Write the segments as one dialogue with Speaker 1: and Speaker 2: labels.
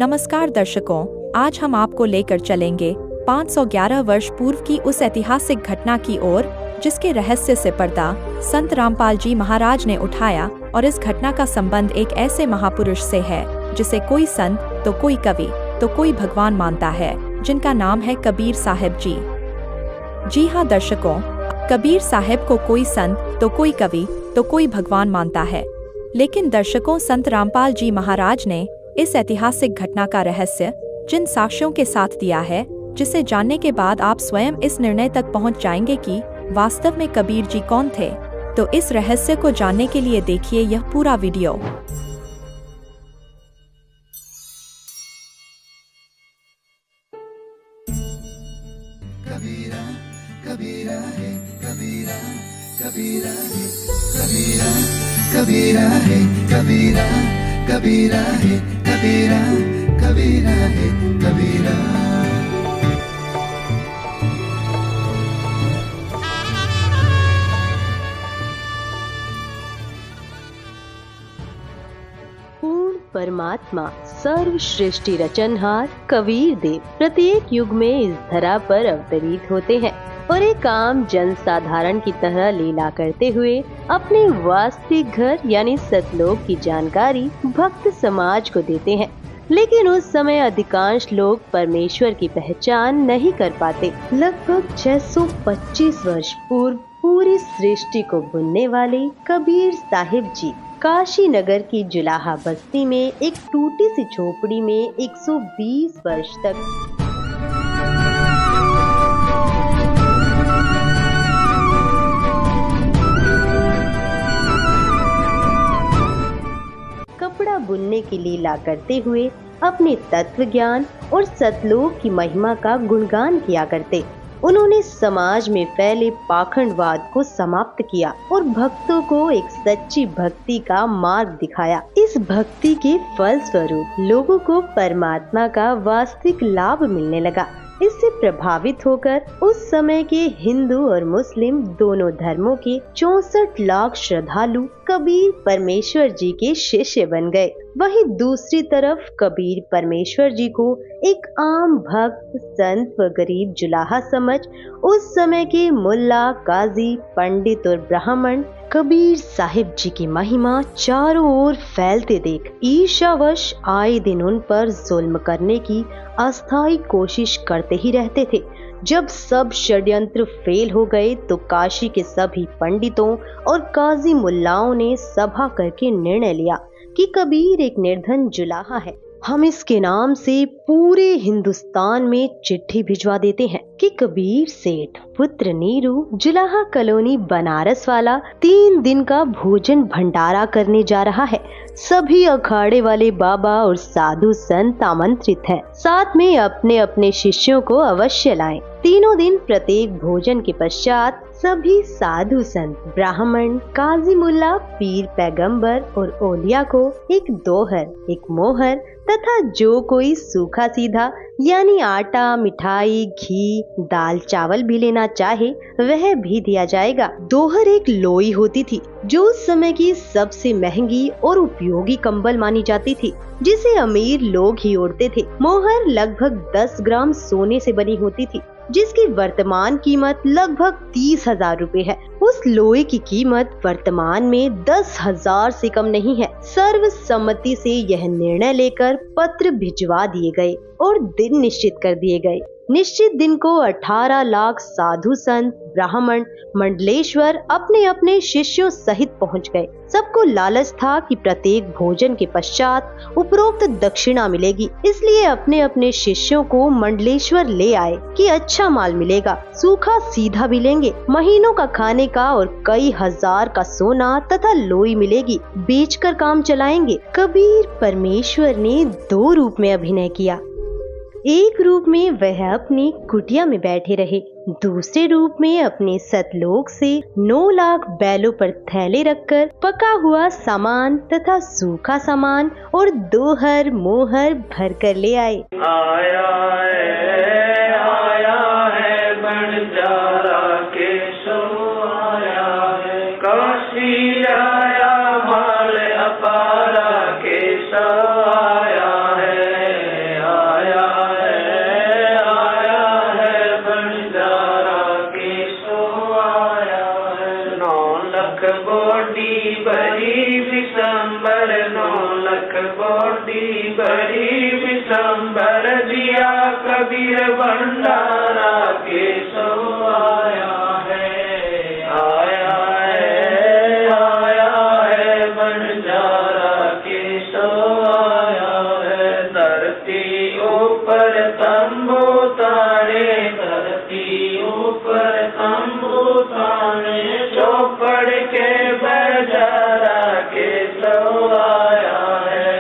Speaker 1: नमस्कार दर्शकों, आज हम आपको लेकर चलेंगे 511 वर्ष पूर्व की उस ऐतिहासिक घटना की ओर जिसके रहस्य से पर्दा संत रामपाल जी महाराज ने उठाया। और इस घटना का संबंध एक ऐसे महापुरुष से है जिसे कोई संत तो कोई कवि तो कोई भगवान मानता है, जिनका नाम है कबीर साहब जी। जी हाँ दर्शकों, कबीर साहब को कोई संत तो कोई कवि तो कोई भगवान मानता है, लेकिन दर्शकों संत रामपाल जी महाराज ने इस ऐतिहासिक घटना का रहस्य जिन साक्ष्यों के साथ दिया है, जिसे जानने के बाद आप स्वयं इस निर्णय तक पहुंच जाएंगे कि वास्तव में कबीर जी कौन थे। तो इस रहस्य को जानने के लिए देखिए यह पूरा वीडियो।
Speaker 2: कबीरा कबीरा है कबीरा कबीरा है कबीरा कबीरा है कबीरा कबीरा है कबीरा कबीरा है कबीरा।
Speaker 3: पूर्ण परमात्मा सर्वश्रेष्ठी रचनहार कबीर देव प्रत्येक युग में इस धरा पर अवतरित होते हैं और एक आम जन साधारण की तरह लीला करते हुए अपने वास्तविक घर यानी सतलोक की जानकारी भक्त समाज को देते हैं। लेकिन उस समय अधिकांश लोग परमेश्वर की पहचान नहीं कर पाते। लगभग 625 वर्ष पूर्व पूरी सृष्टि को बुनने वाले कबीर साहिब जी काशी नगर की जुलाहा बस्ती में एक टूटी सी झोपड़ी में 120 वर्ष तक कपड़ा बुनने की लीला करते हुए अपने तत्व ज्ञान और सतलोक की महिमा का गुणगान किया करते। उन्होंने समाज में फैले पाखंडवाद को समाप्त किया और भक्तों को एक सच्ची भक्ति का मार्ग दिखाया। इस भक्ति के फल स्वरूप लोगों को परमात्मा का वास्तविक लाभ मिलने लगा। इससे प्रभावित होकर उस समय के हिंदू और मुस्लिम दोनों धर्मों के 64 लाख श्रद्धालु कबीर परमेश्वर जी के शिष्य बन गए। वहीं दूसरी तरफ कबीर परमेश्वर जी को एक आम भक्त संत व गरीब जुलाहा समझ उस समय के मुल्ला काजी पंडित और ब्राह्मण कबीर साहिब जी की महिमा चारों ओर फैलते देख ईर्ष्यावश आए दिन उन पर जुल्म करने की अस्थायी कोशिश करते ही रहते थे। जब सब षड्यंत्र फेल हो गए तो काशी के सभी पंडितों और काजी मुल्लाओं ने सभा करके निर्णय लिया कि कबीर एक निर्धन जुलाहा है। हम इसके नाम से पूरे हिंदुस्तान में चिट्ठी भिजवा देते हैं कि कबीर सेठ पुत्र नीरू जुलाहा कॉलोनी बनारस वाला 3 दिन का भोजन भंडारा करने जा रहा है। सभी अखाड़े वाले बाबा और साधु संत आमंत्रित हैं। साथ में अपने अपने शिष्यों को अवश्य लाएं। तीनों दिन प्रत्येक भोजन के पश्चात सभी साधु संत ब्राह्मण काजी मुल्ला पीर पैगंबर और ओलिया को एक दोहर एक मोहर तथा जो कोई सूखा सीधा यानी आटा मिठाई घी दाल चावल भी लेना चाहे वह भी दिया जाएगा। दोहर एक लोई होती थी जो उस समय की सबसे महंगी और उपयोगी कंबल मानी जाती थी, जिसे अमीर लोग ही ओढ़ते थे। मोहर लगभग 10 ग्राम सोने से बनी होती थी, जिसकी वर्तमान कीमत लगभग 30,000 रुपए है। उस लोहे की कीमत वर्तमान में 10,000 से कम नहीं है। सर्वसम्मति से यह निर्णय लेकर पत्र भिजवा दिए गए और दिन निश्चित कर दिए गए। निश्चित दिन को 18 लाख साधु संत ब्राह्मण मंडलेश्वर अपने अपने शिष्यों सहित पहुंच गए। सबको लालच था कि प्रत्येक भोजन के पश्चात उपरोक्त दक्षिणा मिलेगी, इसलिए अपने अपने शिष्यों को मंडलेश्वर ले आए कि अच्छा माल मिलेगा, सूखा सीधा भी लेंगे, महीनों का खाने का और कई हजार का सोना तथा लोई मिलेगी, बेचकर काम चलाएंगे। कबीर परमेश्वर ने 2 रूप में अभिनय किया। एक रूप में वह अपनी कुटिया में बैठे रहे, दूसरे रूप में अपने सतलोक से 9 लाख बैलों पर थैले रखकर पका हुआ सामान तथा सूखा सामान और दोहर मोहर भर कर ले आए।
Speaker 4: आया है बंजारा केशव आया है, काशी आया माल अपारा केशव आया है। बोडी बड़ी विशंबर 9 लख बोडी बड़ी विशंबर दिया कबीर भंडारा के सो आया है बंजारा के सो आया है धरती ऊपर तंबू तारे धरती ऊपर तंबू तारे चौपड़ के बजारा के सो आया है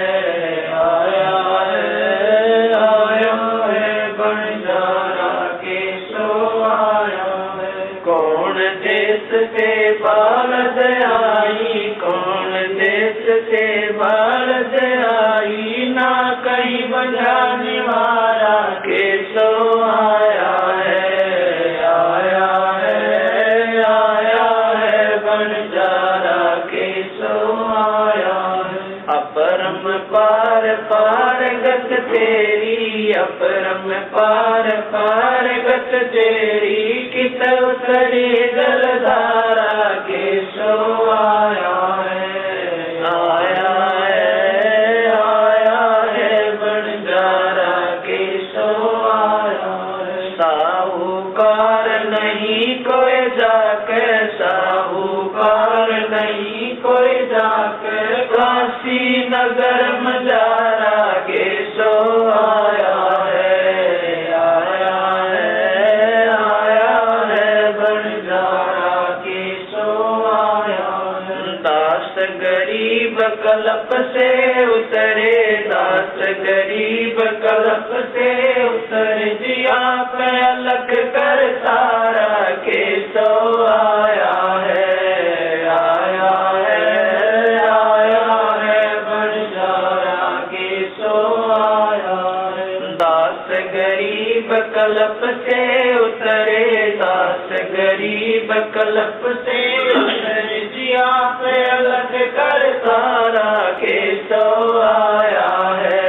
Speaker 4: बंजारा के सो आया है कौन देश से बालद आई कौन देश से बालद आई ना कहीं बजाने वाला के सो आया है बंजारा के सो आया है अपरम पार पार गत तेरी अपरम पार पार गत तेरी कित उतरी जलधारा के सो आया है बंजारा के सो आया है साहूकार नहीं कोई जाके साहूकार नहीं कोई जाके काशी नगर मजारा के सो आया है बंजारा के सो आया है दास गरीब कल्प से उतरे दास गरीब कल्प से उतरे जिया पे अलग कर तारा के सो आया है बंजारा के सो आया है दास गरीब कल्प से उतरे दास गरीब कल्प से उतरे जिया पे अलग कर तारा के सो आया है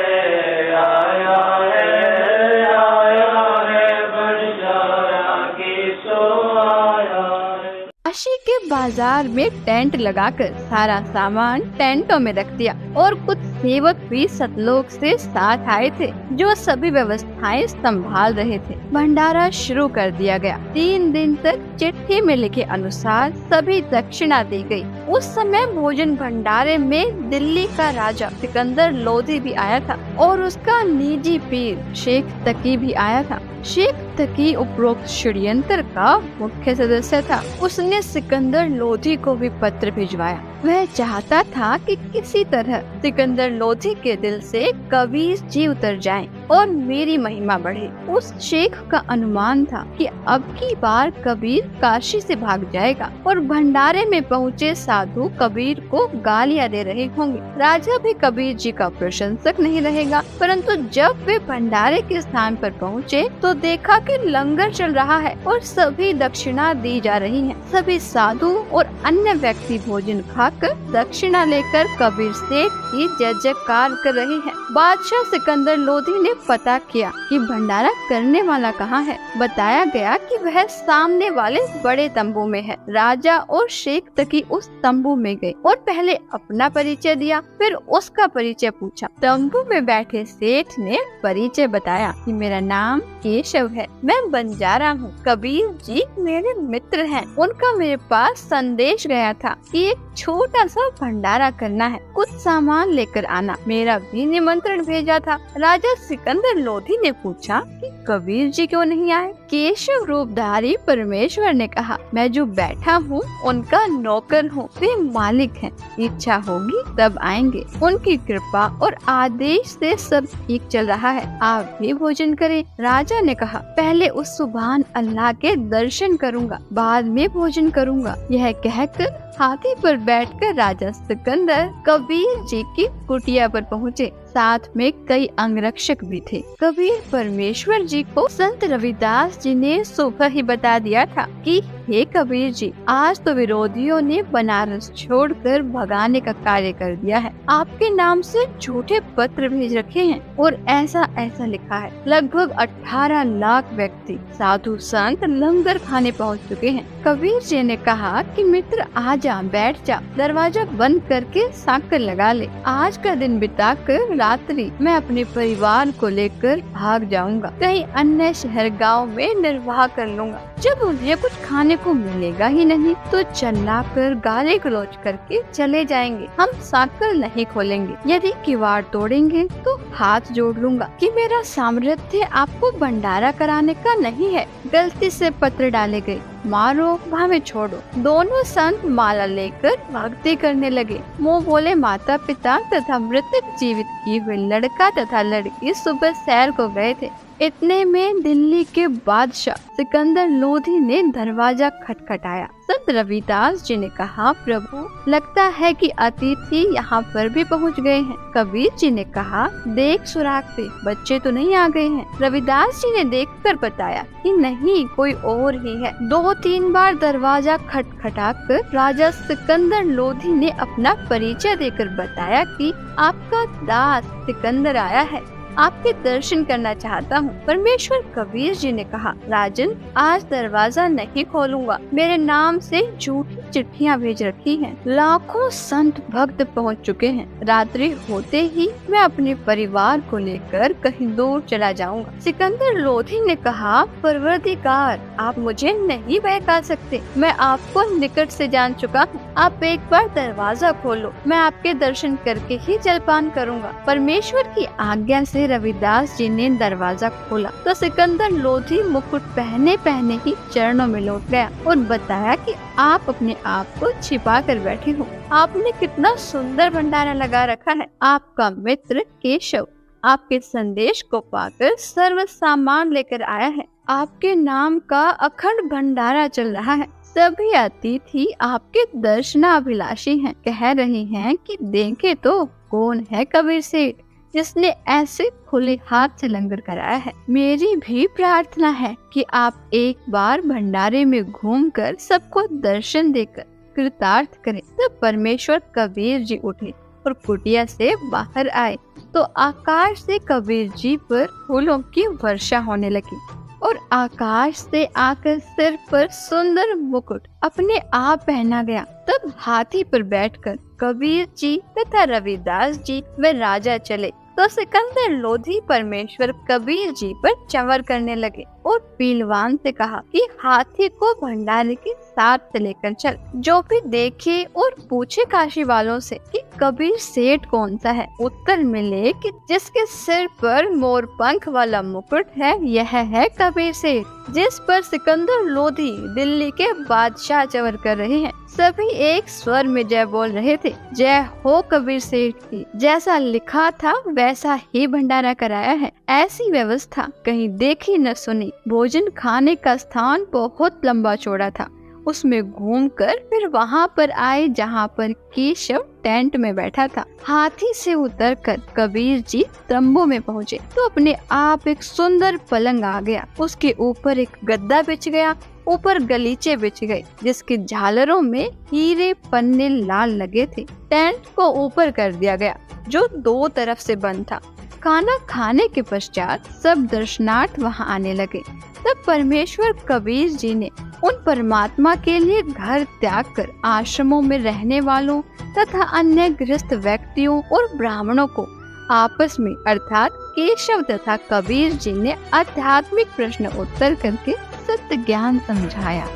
Speaker 4: बंजारा के सो आया है
Speaker 5: काशी के बाजार में टेंट लगाकर सारा सामान टेंटों में रख दिया और कुछ सेवक भी सतलोक से साथ आए थे जो सभी व्यवस्थाएं संभाल रहे थे। भंडारा शुरू कर दिया गया। 3 दिन तक चिट्ठी में लिखे अनुसार सभी दक्षिणा दी गई। उस समय भोजन भंडारे में दिल्ली का राजा सिकंदर लोधी भी आया था और उसका निजी पीर शेख तकी भी आया था। शेख तकी उपरोक्त षड्यंत्र का मुख्य सदस्य था। उसने सिकंदर लोधी को भी पत्र भिजवाया। वह चाहता था कि किसी तरह सिकंदर लोधी के दिल से कबीर जी उतर जाएं और मेरी महिमा बढ़े। उस शेख का अनुमान था कि अब की बार कबीर काशी से भाग जाएगा और भंडारे में पहुँचे साधु कबीर को गालियां दे रहे होंगे। राजा भी कबीर जी का प्रशंसक नहीं रहेगा। परंतु जब वे भंडारे के स्थान पर पहुँचे तो देखा कि लंगर चल रहा है और सभी दक्षिणा दी जा रही है। सभी साधु और अन्य व्यक्ति भोजन खाकर दक्षिणा लेकर कबीर सेठ की जय जयकार कर रहे हैं। बादशाह सिकंदर लोधी ने पता किया कि भंडारा करने वाला कहाँ है। बताया गया कि वह सामने वाले बड़े तंबू में है। राजा और शेख तकी उस तंबू में गए और पहले अपना परिचय दिया, फिर उसका परिचय पूछा। तंबू में बैठे सेठ ने परिचय बताया कि मेरा नाम केशव है, मैं बंजारा हूँ। कबीर जी मेरे मित्र हैं। उनका मेरे पास संदेश गया था कि एक छोटा सा भंडारा करना है, कुछ सामान लेकर आना। मेरा भी निमंत्रण भेजा था। राजा सिकंदर लोधी ने पूछा कि कबीर जी क्यों नहीं आए? केशव रूपधारी परमेश्वर ने कहा, मैं जो बैठा हूँ उनका नौकर हूँ, वे मालिक हैं। इच्छा होगी तब आएंगे। उनकी कृपा और आदेश से सब ठीक चल रहा है। आप भी भोजन करें। राजा ने कहा, पहले उस सुभान अल्लाह के दर्शन करूँगा, बाद में भोजन करूँगा। यह कहकर हाथी पर बैठकर राजा सिकंदर कबीर जी की कुटिया पर पहुँचे। साथ में कई अंगरक्षक भी थे। कबीर परमेश्वर जी को संत रविदास जी ने सुबह ही बता दिया था कि हे कबीर जी, आज तो विरोधियों ने बनारस छोड़कर भगाने का कार्य कर दिया है। आपके नाम से झूठे पत्र भेज रखे हैं और ऐसा ऐसा लिखा है। लगभग 18 लाख व्यक्ति साधु संत लंगर खाने पहुंच चुके हैं। कबीर जी ने कहा कि मित्र आजा, बैठ जा, दरवाजा बंद करके साकर लगा ले। आज का दिन बिताकर रात्रि मैं अपने परिवार को लेकर भाग जाऊंगा, कहीं अन्य शहर गांव में निर्वाह कर लूंगा। जब उन्हें कुछ खाने को मिलेगा ही नहीं तो चिल्लाकर गाली गलौज करके चले जाएंगे। हम साकर नहीं खोलेंगे। यदि किवाड़ तोड़ेंगे तो हाथ जोड़ लूंगा कि मेरा सामर्थ्य आपको भंडारा कराने का नहीं है। गलती से पत्र डाले गए, मारो भावे छोड़ो। दोनों संत माला लेकर भक्ति करने लगे। मुँह बोले माता पिता तथा मृतक जीवित किए हुए लड़का तथा लड़की सुबह सैर को गए थे। इतने में दिल्ली के बादशाह सिकंदर लोधी ने दरवाजा खटखटाया। संत रविदास जी ने कहा, प्रभु लगता है कि अतिथि यहाँ पर भी पहुँच गए हैं। कबीर जी ने कहा, देख सुराग से बच्चे तो नहीं आ गए हैं। रविदास जी ने देखकर बताया कि नहीं, कोई और ही है। 2-3 बार दरवाजा खटखटाकर राजा सिकंदर लोधी ने अपना परिचय देकर बताया कि आपका दास सिकंदर आया है, आपके दर्शन करना चाहता हूँ। परमेश्वर कबीर जी ने कहा, राजन आज दरवाजा नहीं खोलूंगा। मेरे नाम से झूठी चिट्ठियाँ भेज रखी हैं। लाखों संत भक्त पहुँच चुके हैं। रात्रि होते ही मैं अपने परिवार को लेकर कहीं दूर चला जाऊंगा। सिकंदर लोधी ने कहा, परवरदिगार आप मुझे नहीं बहका सकते। मैं आपको निकट से जान चुका हूँ। आप एक बार दरवाजा खोलो, मैं आपके दर्शन करके ही जलपान करूँगा। परमेश्वर की आज्ञा से रविदास जी ने दरवाजा खोला तो सिकंदर लोधी मुकुट पहने पहने ही चरणों में लौट गया और बताया कि आप अपने आप को छिपा कर बैठे हो। आपने कितना सुंदर भंडारा लगा रखा है। आपका मित्र केशव आपके संदेश को पाकर सर्व सामान लेकर आया है। आपके नाम का अखंड भंडारा चल रहा है। सभी अतिथि आपके दर्शनाभिलाषी हैं। कह रहे हैं कि देखे तो कौन है कबीर सेठ जिसने ऐसे खुले हाथ से लंगर कराया है। मेरी भी प्रार्थना है कि आप एक बार भंडारे में घूमकर सबको दर्शन देकर कृतार्थ करें। तब परमेश्वर कबीर जी उठे और कुटिया से बाहर आए तो आकाश से कबीर जी पर फूलों की वर्षा होने लगी और आकाश से आकर सिर पर सुंदर मुकुट अपने आप पहना गया। तब हाथी पर बैठकर कबीर जी तथा रविदास जी व राजा चले तो सिकंदर लोधी परमेश्वर कबीर जी पर चंवर करने लगे और पीलवान से कहा कि हाथी को भंडारे के साथ लेकर चल। जो भी देखे और पूछे काशी वालों से कि कबीर सेठ कौन सा है, उत्तर मिले कि जिसके सिर पर मोर पंख वाला मुकुट है यह है कबीर सेठ, जिस पर सिकंदर लोधी दिल्ली के बादशाह चंवर कर रहे हैं। सभी एक स्वर में जय बोल रहे थे। जय हो कबीर सेठ की। जैसा लिखा था वैसा ही भंडारा कराया है। ऐसी व्यवस्था कहीं देखी न सुनी। भोजन खाने का स्थान बहुत लंबा चौड़ा था। उसमें घूमकर फिर वहाँ पर आए जहाँ पर केशव टेंट में बैठा था। हाथी से उतरकर कबीर जी तंबू में पहुँचे तो अपने आप एक सुंदर पलंग आ गया। उसके ऊपर एक गद्दा बिछ गया, ऊपर गलीचे बिछ गए जिसके झालरों में हीरे पन्ने लाल लगे थे। टेंट को ऊपर कर दिया गया जो 2 तरफ से बंद था। खाना खाने के पश्चात सब दर्शनार्थ वहां आने लगे। तब परमेश्वर कबीर जी ने उन परमात्मा के लिए घर त्याग कर आश्रमों में रहने वालों तथा अन्य गृहस्थ व्यक्तियों और ब्राह्मणों को आपस में अर्थात केशव तथा कबीर जी ने आध्यात्मिक प्रश्न उत्तर करके सत्य ज्ञान समझाया।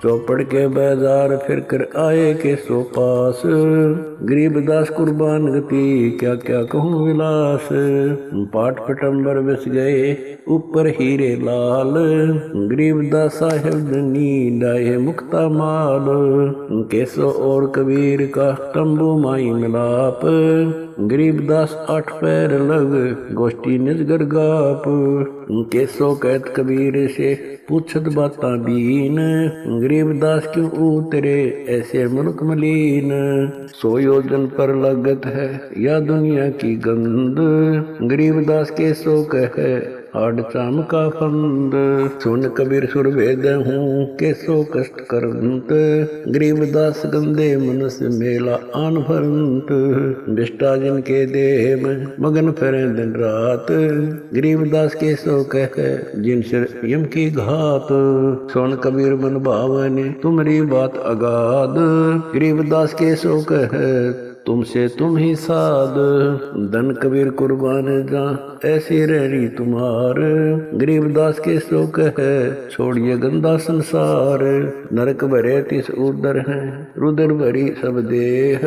Speaker 6: चौपड़ के बाजार फिर कर आए के सो पास, गरीबदास कुर्बान गति क्या क्या कहूँ विलास। पाट पटंबर बस गए ऊपर हीरे लाल, गरीबदास साहेब धनी लाए मुक्ता माल। केसो और कबीर का तंबू माई मिलाप, गरीबदास 8 पैर लग गोष्ठी निजगर गाप। केसो कहत कबीर से पूछत बाता बीन, गरीबदास क्यों उतरे ऐसे मुल्क मलीन। 100 योजन पर लगत है या दुनिया की गंद, गरीबदास केसो कहे आड़ चाम का फंद। सुन कबीर सुर वेद हूँ कैसो कष्ट करंत। गरीबदास गंदे मन से मेला आन भरंत। विष्टा जिनके देह में मगन फिरे दिन रात। गरीबदास कैसो कह जिन सिर यम की घात। सुन कबीर मन भावने तुम्हारी बात अगाध। गरीबदास कैसो कह तुमसे तुम ही साध। धन कबीर कुर्बान जा ऐसी रहरी तुम्हार। गरीबदास के सो कह छोड़िए गंदा संसार। नरक भरे तिस उदर है रुदर भरी सब देह।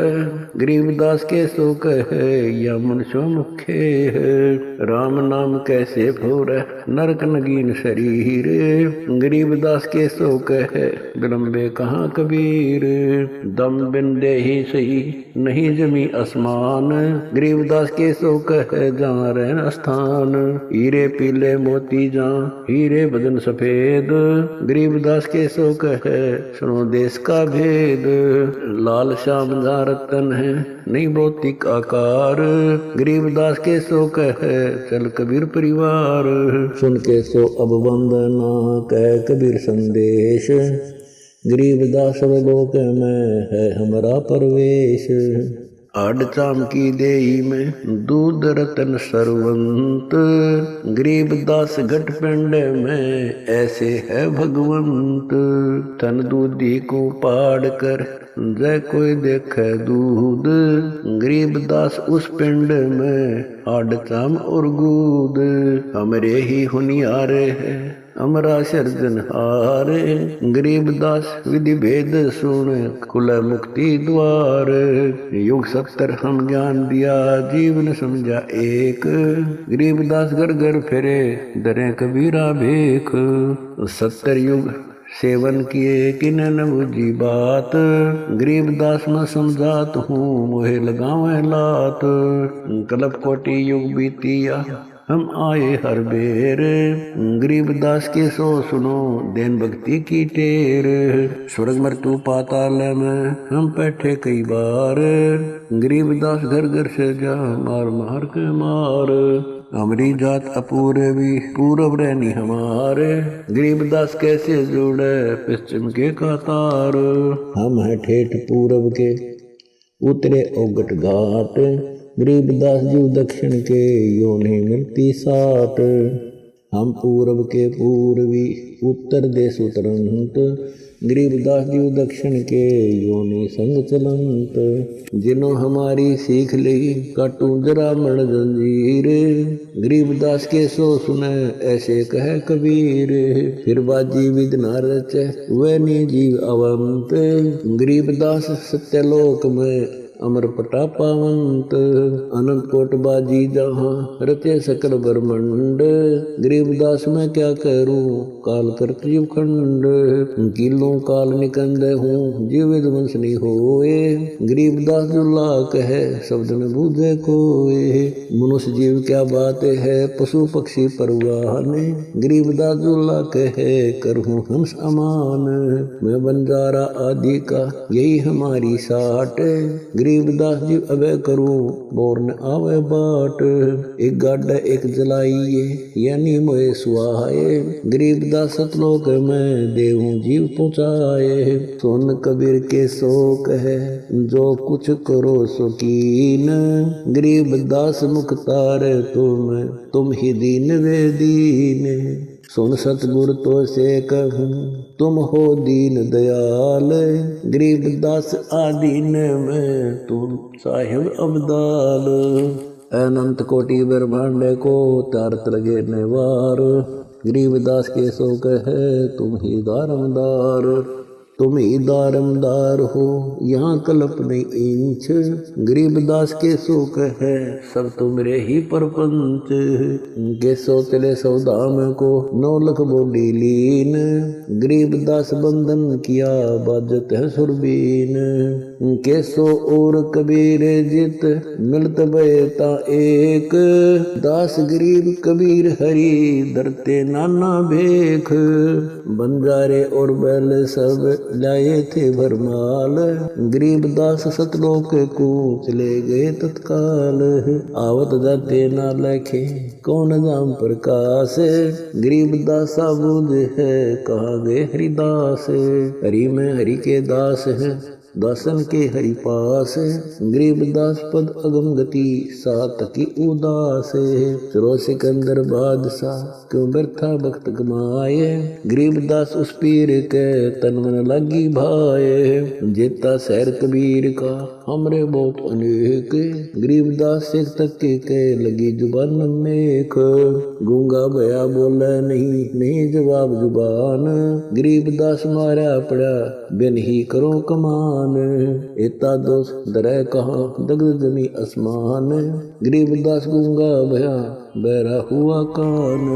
Speaker 6: गरीबदास के सो कह या मनुष्य मुखे है। राम नाम कैसे भोर नरक नगीन शरीर। गरीबदास के सो कह विलंबे कहाँ कबीर। दम बिन दे ही सही नहीं जमी आसमान। गरीबदास के सो कह जहाँ रहन स्थान। हीरे पीले मोती जहाँ हीरे बदन सफेद। गरीबदास के सो कह सुनो देश का भेद। लाल श्याम जहाँ रतन है नहीं भौतिक आकार। गरीबदास के सो कह चल कबीर परिवार। सुन के सो अब वंदना कह कबीर संदेश। गरीबदास लोक में है हमारा परवेश। आड़ चाम की देई में दूध रतन सरवंत। गरीबदास घट पिंड में ऐसे है भगवंत। तन दूधी को पाड़ कर जय कोई देखे दूध। गरीबदास उस पिंड में आड़ चाम और गूद। हमरे ही हुनियारे है अमरा सर्जनहार। गरीबदास विधि भेद सुन कुल मुक्ति द्वार। युग 70 हम ज्ञान दिया जीवन समझा एक। गरीबदास घर घर फिरे दरे कबीरा भेख। 70 युग सेवन किए किन न बुझी बात। गरीबदास में समझात हूँ मोहे लगावे लात। कल्प कोटि युग बीतिया हम आए हर बेर। गरीबदास के सो सुनो देन भक्ति की टेर। स्वर्ग मृत्यु पाताल में हम बैठे कई बार। गरीबदास घर घर से जा मार मार के मार। हमारी जात अपूर्वी पूरब रहनी हमारे। गरीबदास कैसे जुड़े पश्चिम के कतार। हम है ठेठ पूरब के उतरे ओगट घाट। गरीबदास जी दक्षिण के यो नहीं मिलती साट। हम पूरब के पूर्वी उत्तर देश उतरंत। गरीबदास जी दक्षिण के यो नहीं संग चलंत। जिन्हों हमारी सीख ली काटू जरा मण जंजीर। गरीबदास के सो सुने ऐसे कह कबीर। फिर बाजी विद न रचे वह नी जीव अवंत। गरीबदास सत्यलोक में अमर पटा पावंत। अनंत कोट बाजी जहाँ रचे सकल ब्रह्मंड। गरीबदास मैं क्या करूं काल कर जीव खंड। किलों काल निकंद हूँ जीव वंश नहीं होए। गरीबदास जुल्ला कहे शब्द न बूझे कोए। मनुष्य जीव क्या बात है पशु पक्षी परवाने। गरीबदास जुल्ला कहे करहूँ हंस अमान। मैं बंजारा आदि का यही हमारी साट। गरीबदास जी अबे करूं बोर न आवे बाट। एक गाड़ा एक जलाइए यानी मोए सुहाए। गरीबदास सतलोक में देहूं जीव पहुँचाए। सुन कबीर के शोक है जो कुछ करो सो कीन। गरीबदास मुख्तार तुम ही दीन वे दीन। सुन सतगुर तो से कहूँ तुम हो दीन दयाल। गरीबदास आदीन में तुम साहिब अब्दाल। अनंत कोटि ब्रह्मांड को तारत लगे नेवार। गरीबदास के सो कहे तुम ही दारमदार। तुम ही दारमदार हो यहाँ कल्प नहीं इंच। गरीबदास के सो कहे सब तुमरे ही परपंच। के सो चले सौदाम को 9 लाख बोली लीन। गरीबदास बंधन किया बाजत है सुरबीन। के सो और कबीर जित मिलत बेता एक। दास गरीब कबीर हरि धरते नाना भेख। बंजारे और बैल सब लाए थे भरमाल, गरीबदास सतलोक को चले गए तत्काल। आवत जाते ना लखे कौन जाम प्रकाश, गरीबदास बूझ है कहाँ गए हरिदास। हरि में हरि के दास है दासन के हरि पास, गरीबदास पद अगम गति सात की उदास। चलो सिकंदर बादशाह क्यों व्यर्था वक्त गमाए, गरीबदास उस पीर के तन मन लगी भाए। जेता शहर कबीर का हमरे बहुत अनेक, गरीबदास से तक के लगी जुबान नेक। गूंगा भया बोले नहीं जवाब जुबान, गरीबदास मारा पड़ा बिन ही करो कमान। एता दोष दरे कहाँ दग्ध जमी आसमान, गरीबदास गूंगा भया बहरा हुआ कान।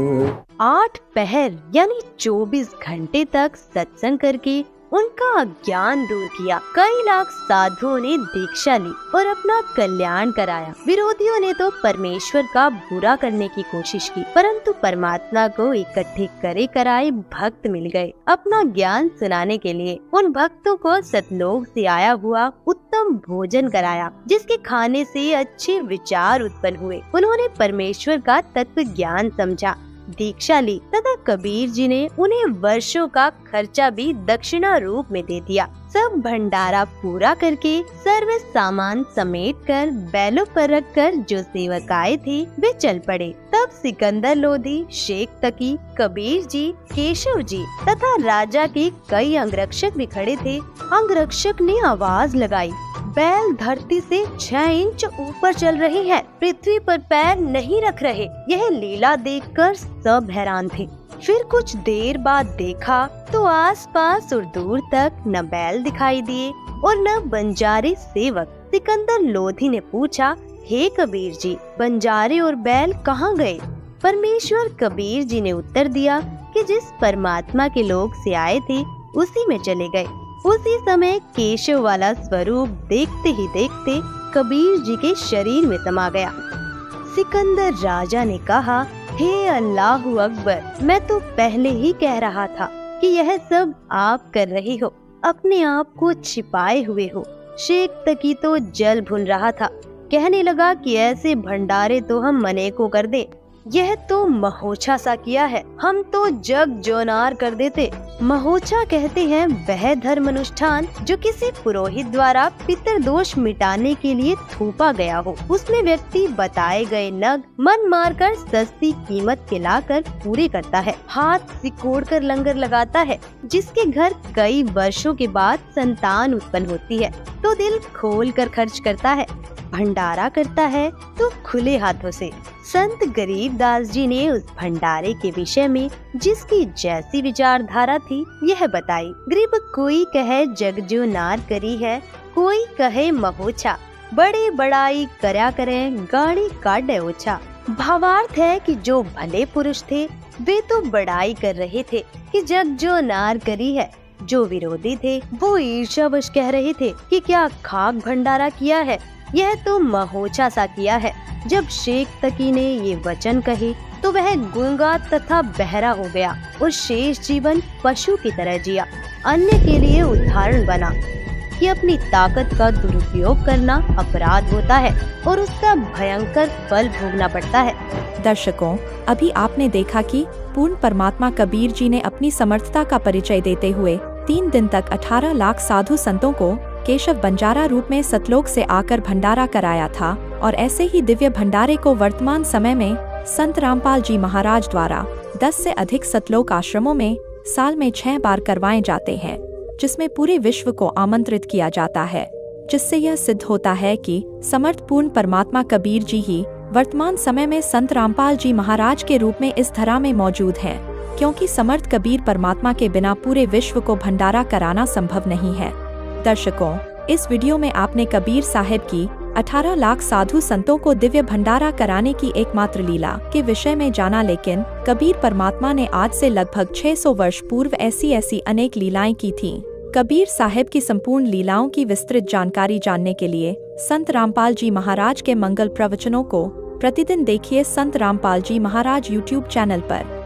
Speaker 3: 8 पहर यानी 24 घंटे तक सत्संग करके उनका अज्ञान दूर किया। कई लाख साधुओं ने दीक्षा ली और अपना कल्याण कराया। विरोधियों ने तो परमेश्वर का बुरा करने की कोशिश की, परंतु परमात्मा को इकट्ठे करे कराए भक्त मिल गए अपना ज्ञान सुनाने के लिए। उन भक्तों को सतलोक से आया हुआ उत्तम भोजन कराया, जिसके खाने से अच्छे विचार उत्पन्न हुए। उन्होंने परमेश्वर का तत्व ज्ञान समझा, दीक्षा ली तथा कबीर जी ने उन्हें वर्षों का खर्चा भी दक्षिणा रूप में दे दिया। सब भंडारा पूरा करके सर्व सामान समेट कर बैलों पर रखकर जो सेवक आए थे वे चल पड़े। तब सिकंदर लोधी, शेख तकी, कबीर जी, केशव जी तथा राजा के कई अंगरक्षक भी खड़े थे। अंगरक्षक ने आवाज लगाई, बैल धरती से 6 इंच ऊपर चल रहे हैं, पृथ्वी पर पैर नहीं रख रहे। यह लीला देखकर सब हैरान थे। फिर कुछ देर बाद देखा तो आसपास और दूर तक न बैल दिखाई दिए और न बंजारे सेवक। सिकंदर लोधी ने पूछा, हे कबीर जी, बंजारे और बैल कहाँ गए? परमेश्वर कबीर जी ने उत्तर दिया कि जिस परमात्मा के लोक से आए थे उसी में चले गए। उसी समय केशव वाला स्वरूप देखते ही देखते कबीर जी के शरीर में समा गया। सिकंदर राजा ने कहा, हे अल्लाहु अकबर, मैं तो पहले ही कह रहा था कि यह सब आप कर रहे हो, अपने आप को छिपाए हुए हो। शेख तकी तो जल भुन रहा था, कहने लगा कि ऐसे भंडारे तो हम मने को कर दे, यह तो महोछा सा किया है, हम तो जग जोनार कर देते। महोछा कहते हैं वह धर्म अनुष्ठान जो किसी पुरोहित द्वारा पितृदोष मिटाने के लिए थोपा गया हो। उसमें व्यक्ति बताए गए नग मन मारकर सस्ती कीमत के लाकर पूरे करता है, हाथ सिकोड़ कर लंगर लगाता है। जिसके घर कई वर्षों के बाद संतान उत्पन्न होती है तो दिल खोल कर खर्च करता है, भंडारा करता है तो खुले हाथों से। संत गरीबदास जी ने उस भंडारे के विषय में जिसकी जैसी विचारधारा थी यह बताई। गरीब कोई कहे जग जो नार करी है, कोई कहे महोछा, बड़े बड़ाई करया करें गाड़ी काटे ओछा। भावार्थ है कि जो भले पुरुष थे वे तो बड़ाई कर रहे थे कि जग जो नार करी है, जो विरोधी थे वो ईर्ष्यावश कह रहे थे कि क्या खाक भंडारा किया है, यह तो महोछा सा किया है। जब शेख तकी ने ये वचन कहे तो वह गूंगा तथा बहरा हो गया और शेष जीवन पशु की तरह जिया। अन्य के लिए उदाहरण बना कि अपनी ताकत का दुरुपयोग करना अपराध होता है और उसका भयंकर फल भोगना पड़ता है।
Speaker 1: दर्शकों, अभी आपने देखा कि पूर्ण परमात्मा कबीर जी ने अपनी समर्थता का परिचय देते हुए 3 दिन तक 18 लाख साधु संतों को केशव बंजारा रूप में सतलोक से आकर भंडारा कराया था। और ऐसे ही दिव्य भंडारे को वर्तमान समय में संत रामपाल जी महाराज द्वारा 10 से अधिक सतलोक आश्रमों में साल में 6 बार करवाए जाते हैं, जिसमें पूरे विश्व को आमंत्रित किया जाता है, जिससे यह सिद्ध होता है कि समर्थ पूर्ण परमात्मा कबीर जी ही वर्तमान समय में संत रामपाल जी महाराज के रूप में इस धरा में मौजूद हैं, क्योंकि समर्थ कबीर परमात्मा के बिना पूरे विश्व को भंडारा कराना संभव नहीं है। दर्शकों, इस वीडियो में आपने कबीर साहिब की 18 लाख साधु संतों को दिव्य भंडारा कराने की एकमात्र लीला के विषय में जाना, लेकिन कबीर परमात्मा ने आज से लगभग 600 वर्ष पूर्व ऐसी अनेक लीलाएं की थीं। कबीर साहिब की संपूर्ण लीलाओं की विस्तृत जानकारी जानने के लिए संत रामपाल जी महाराज के मंगल प्रवचनों को प्रतिदिन देखिए संत रामपाल जी महाराज YouTube चैनल पर।